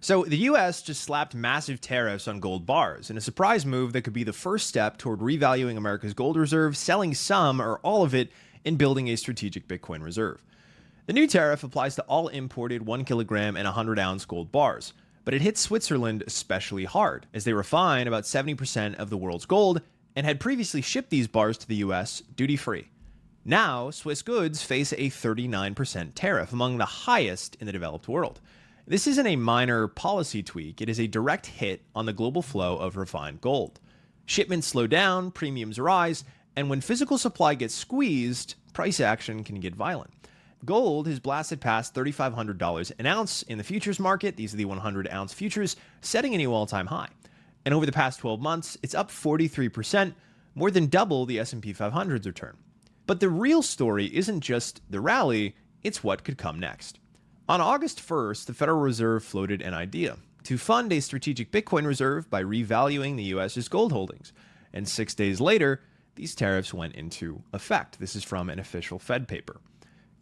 So, the US just slapped massive tariffs on gold bars in a surprise move that could be the first step toward revaluing America's gold reserve, selling some or all of it, and building a strategic Bitcoin reserve. The new tariff applies to all imported 1 kilogram and 100-ounce gold bars, but it hits Switzerland especially hard, as they refine about 70% of the world's gold and had previously shipped these bars to the US duty-free. Now, Swiss goods face a 39% tariff, among the highest in the developed world. This isn't a minor policy tweak, it is a direct hit on the global flow of refined gold. Shipments slow down, premiums rise, and when physical supply gets squeezed, price action can get violent. Gold has blasted past $3,500 an ounce in the futures market. These are the 100-ounce futures, setting a new all-time high. And over the past 12 months, it's up 43%, more than double the S&P 500's return. But the real story isn't just the rally, it's what could come next. On August 1st, the Federal Reserve floated an idea to fund a strategic Bitcoin reserve by revaluing the US's gold holdings. And 6 days later, these tariffs went into effect. This is from an official Fed paper.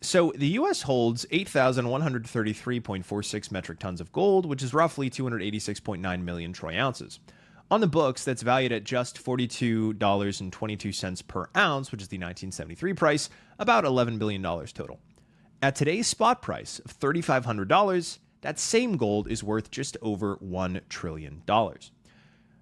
So the US holds 8,133.46 metric tons of gold, which is roughly 286.9 million troy ounces. On the books, that's valued at just $42.22 per ounce, which is the 1973 price, about $11 billion total. At today's spot price of $3,500, that same gold is worth just over $1 trillion.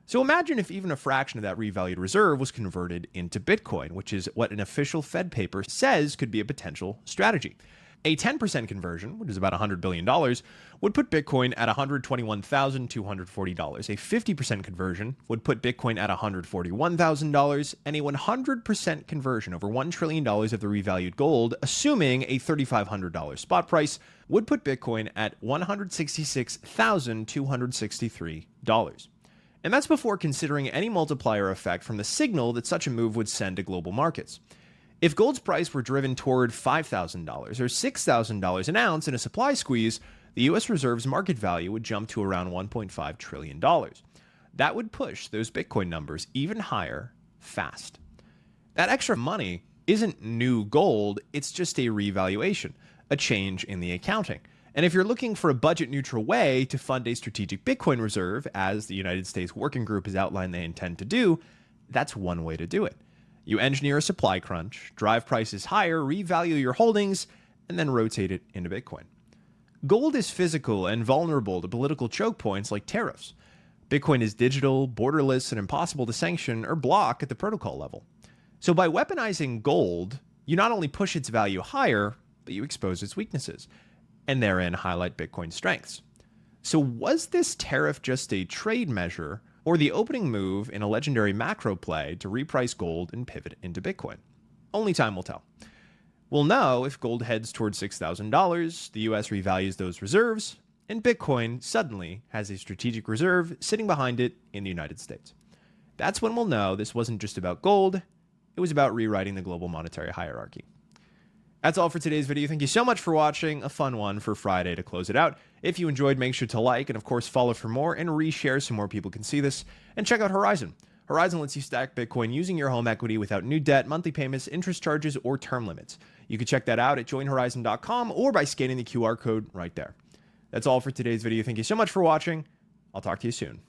So imagine if even a fraction of that revalued reserve was converted into Bitcoin, which is what an official Fed paper says could be a potential strategy. A 10% conversion, which is about $100 billion, would put Bitcoin at $121,240. A 50% conversion would put Bitcoin at $141,000, and a 100% conversion over $1 trillion of the revalued gold, assuming a $3,500 spot price, would put Bitcoin at $166,263. And that's before considering any multiplier effect from the signal that such a move would send to global markets. If gold's price were driven toward $5,000 or $6,000 an ounce in a supply squeeze, the US Reserve's market value would jump to around $1.5 trillion. That would push those Bitcoin numbers even higher fast. That extra money isn't new gold, it's just a revaluation, a change in the accounting. And if you're looking for a budget-neutral way to fund a strategic Bitcoin reserve, as the United States Working Group has outlined they intend to do, that's one way to do it. You engineer a supply crunch, drive prices higher, revalue your holdings, and then rotate it into Bitcoin. Gold is physical and vulnerable to political choke points like tariffs. Bitcoin is digital, borderless, and impossible to sanction or block at the protocol level. So by weaponizing gold, you not only push its value higher, but you expose its weaknesses, and therein highlight Bitcoin's strengths. So was this tariff just a trade measure, or the opening move in a legendary macro play to reprice gold and pivot into Bitcoin? Only time will tell. We'll know if gold heads towards $6,000, the US revalues those reserves, and Bitcoin suddenly has a strategic reserve sitting behind it in the United States. That's when we'll know this wasn't just about gold, it was about rewriting the global monetary hierarchy. That's all for today's video. Thank you so much for watching. A fun one for Friday to close it out. If you enjoyed, make sure to like and of course follow for more and reshare so more people can see this. And check out Horizon. Horizon lets you stack Bitcoin using your home equity without new debt, monthly payments, interest charges, or term limits. You can check that out at joinhorizon.com or by scanning the QR code right there. That's all for today's video. Thank you so much for watching. I'll talk to you soon.